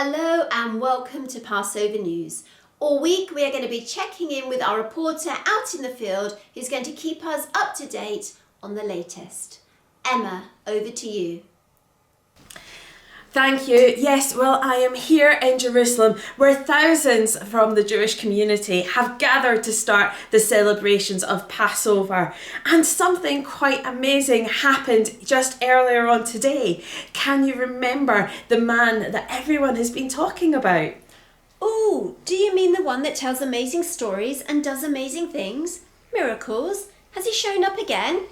Hello and welcome to Passover News. All week we are going to be checking in with our reporter out in the field who's going to keep us up to date on the latest. Emma, over to you. Thank you. Yes, well, I am here in Jerusalem where thousands from the Jewish community have gathered to start the celebrations of Passover. And something quite amazing happened just earlier on today. Can you remember the man that everyone has been talking about? Oh, do you mean the one that tells amazing stories and does amazing things? Miracles? Has he shown up again?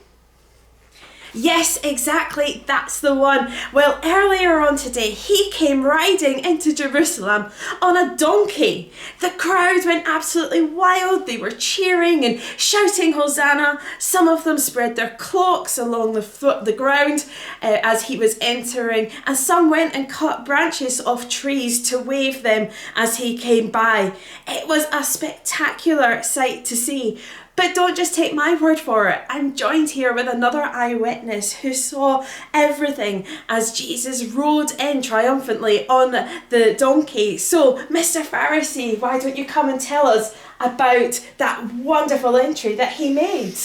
Yes, exactly, that's the one. Well, earlier on today, he came riding into Jerusalem on a donkey. The crowd went absolutely wild. They were cheering and shouting Hosanna. Some of them spread their cloaks along the ground as he was entering, and some went and cut branches off trees to wave them as he came by. It was a spectacular sight to see. But don't just take my word for it. I'm joined here with another eyewitness who saw everything as Jesus rode in triumphantly on the donkey. So, Mr. Pharisee, why don't you come and tell us about that wonderful entry that he made?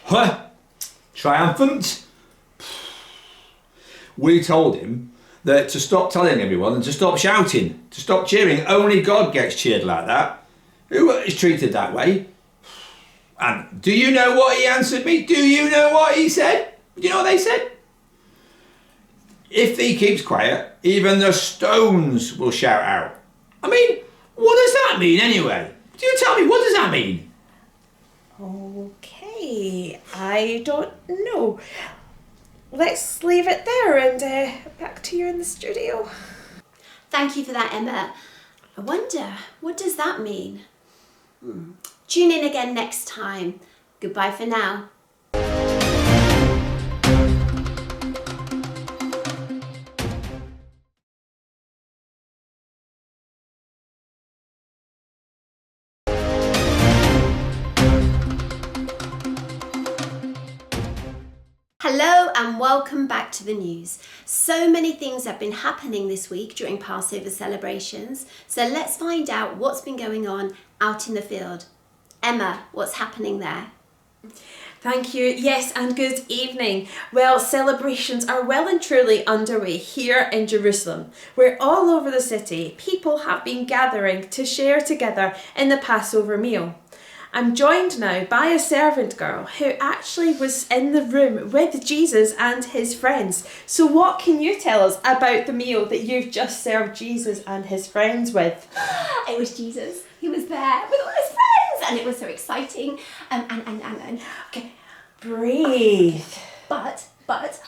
Huh? Triumphant? We told him that to stop telling everyone and to stop shouting, to stop cheering. Only God gets cheered like that. Who is treated that way? And do you know what he answered me? Do you know what he said? Do you know what they said? If he keeps quiet, even the stones will shout out. I mean, what does that mean anyway? Do you tell me, what does that mean? Okay, I don't know. Let's leave it there and back to you in the studio. Thank you for that, Emma. I wonder, what does that mean? Tune in again next time. Goodbye for now. Hello and welcome back to the news. So many things have been happening this week during Passover celebrations, so let's find out what's been going on out in the field. Emma, what's happening there? Thank you. Yes, and good evening. Well, celebrations are well and truly underway here in Jerusalem, where all over the city people have been gathering to share together in the Passover meal. I'm joined now by a servant girl who actually was in the room with Jesus and his friends. So what can you tell us about the meal that you've just served Jesus and his friends with? It was Jesus. He was there with all his friends and it was so exciting. Okay, breathe. But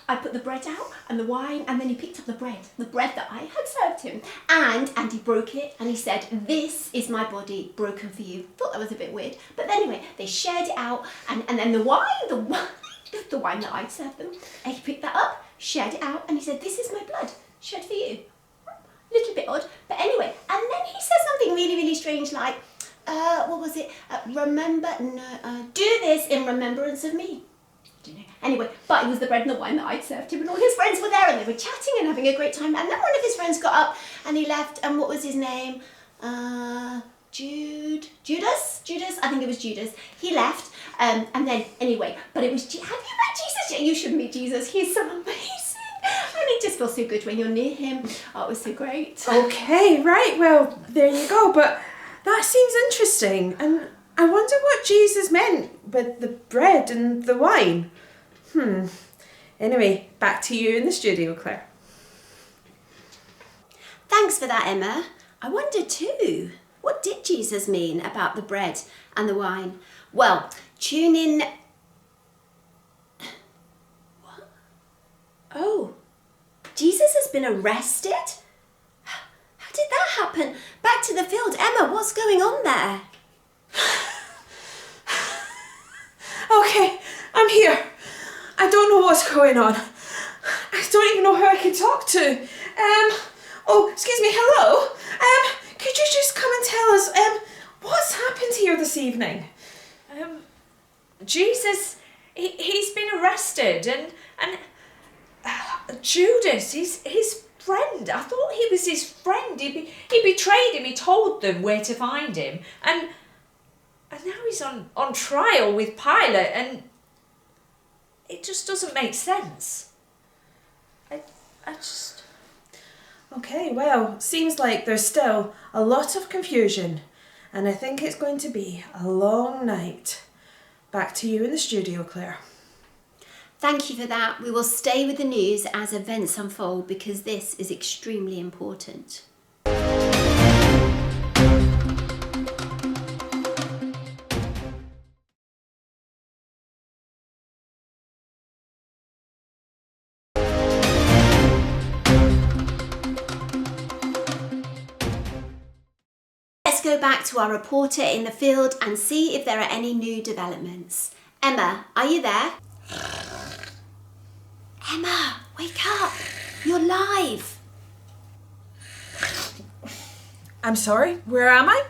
I put the bread out and the wine, and then he picked up the bread that I had served him, and he broke it and he said, "This is my body broken for you." Thought that was a bit weird, but anyway, they shared it out, and then the wine that I served them, and he picked that up, shared it out, and he said, "This is my blood shed for you." Little bit odd, but anyway, and then he said something really, really strange like, what was it? Do this in remembrance of me. Anyway, but it was the bread and the wine that I'd served him, and all his friends were there and they were chatting and having a great time, and then one of his friends got up and he left, and what was his name? Judas? I think it was Judas. He left, and then, anyway, but it was, have you met Jesus yet? You should meet Jesus. He's so amazing. And it just feels so good when you're near him. Oh, it was so great. Okay, right, well, there you go, but that seems interesting, and I wonder what Jesus meant with the bread and the wine. Anyway, back to you in the studio, Claire. Thanks for that, Emma. I wonder too, what did Jesus mean about the bread and the wine? Well, tune in. What? Oh, Jesus has been arrested? How did that happen? Back to the field. Emma, what's going on there? Okay, I'm here. I don't know what's going on. I don't even know who I can talk to. Oh, excuse me, hello? Could you just come and tell us, what's happened here this evening? Jesus, he's been arrested, and Judas, he's friend. I thought he was his friend. He betrayed him. He told them where to find him. And now he's on trial with Pilate, and it just doesn't make sense. I just... Okay, well, seems like there's still a lot of confusion, and I think it's going to be a long night. Back to you in the studio, Claire. Thank you for that. We will stay with the news as events unfold because this is extremely important. Let's go back to our reporter in the field and see if there are any new developments. Emma, are you there? Emma, wake up! You're live! I'm sorry, where am I?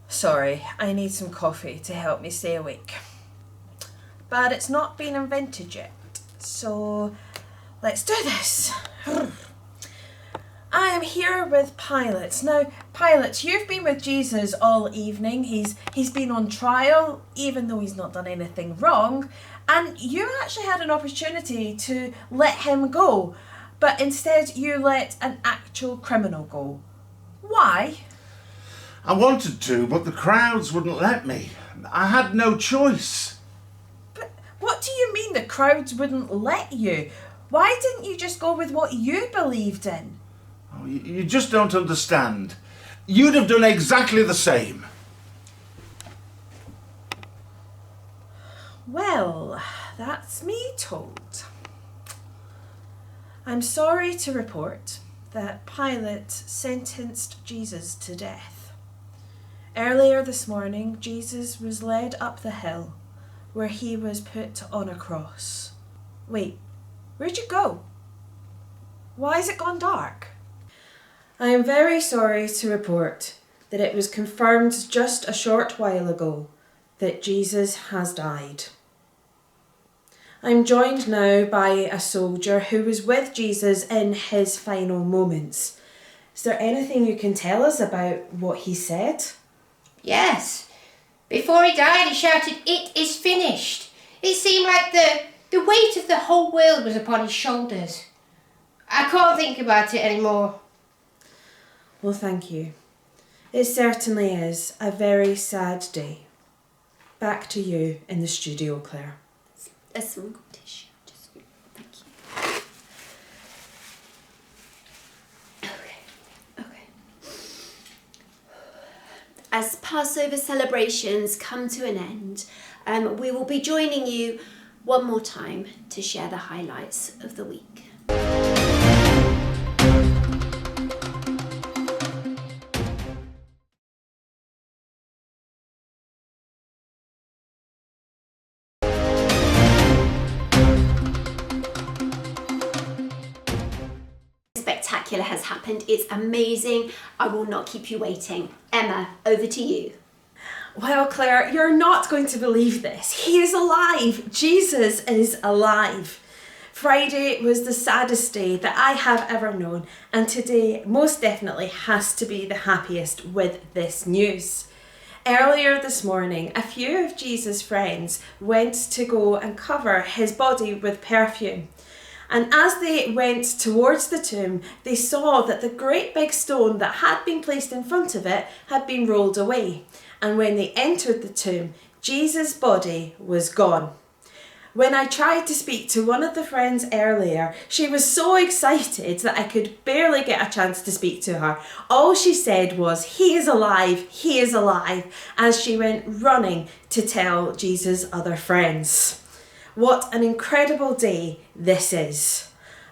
Sorry, I need some coffee to help me stay awake. But it's not been invented yet, so let's do this. I am here with Pilate. Now, Pilate, you've been with Jesus all evening. He's been on trial, even though he's not done anything wrong. And you actually had an opportunity to let him go, but instead you let an actual criminal go. Why? I wanted to, but the crowds wouldn't let me. I had no choice. But what do you mean the crowds wouldn't let you? Why didn't you just go with what you believed in? Oh, you just don't understand. You'd have done exactly the same. Well, that's me told. I'm sorry to report that Pilate sentenced Jesus to death. Earlier this morning, Jesus was led up the hill where he was put on a cross. Wait, where'd you go? Why has it gone dark? I am very sorry to report that it was confirmed just a short while ago that Jesus has died. I'm joined now by a soldier who was with Jesus in his final moments. Is there anything you can tell us about what he said? Yes. Before he died, he shouted, "It is finished." It seemed like the weight of the whole world was upon his shoulders. I can't think about it anymore. Well, thank you. It certainly is a very sad day. Back to you in the studio, Claire. There's some tissue. Just thank you. Okay. As Passover celebrations come to an end, we will be joining you one more time to share the highlights of the week. Spectacular has happened. It's amazing. I will not keep you waiting. Emma, over to you. Well, Claire, you're not going to believe this. He is alive. Jesus is alive. Friday was the saddest day that I have ever known, and today most definitely has to be the happiest with this news. Earlier this morning, a few of Jesus' friends went to go and cover his body with perfume. And as they went towards the tomb, they saw that the great big stone that had been placed in front of it had been rolled away. And when they entered the tomb, Jesus' body was gone. When I tried to speak to one of the friends earlier, she was so excited that I could barely get a chance to speak to her. All she said was, "He is alive, he is alive," as she went running to tell Jesus' other friends. What an incredible day this is.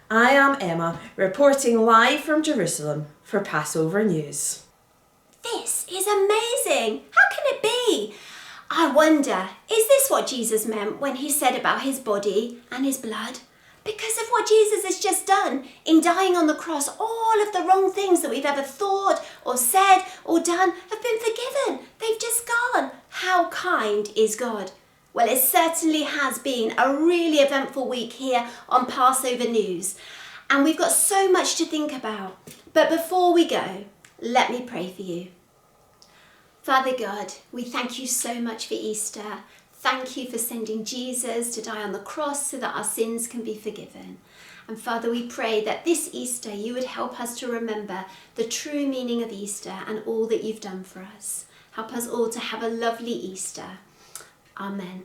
I am Emma, reporting live from Jerusalem for Passover News. This is amazing. How can it be? I wonder, is this what Jesus meant when he said about his body and his blood? Because of what Jesus has just done in dying on the cross, all of the wrong things that we've ever thought or said or done have been forgiven. They've just gone. How kind is God? Well, it certainly has been a really eventful week here on Passover News. and we've got so much to think about. But before we go, let me pray for you. Father God, we thank you so much for Easter. Thank you for sending Jesus to die on the cross so that our sins can be forgiven. And Father, we pray that this Easter you would help us to remember the true meaning of Easter and all that you've done for us. Help us all to have a lovely Easter. Amen.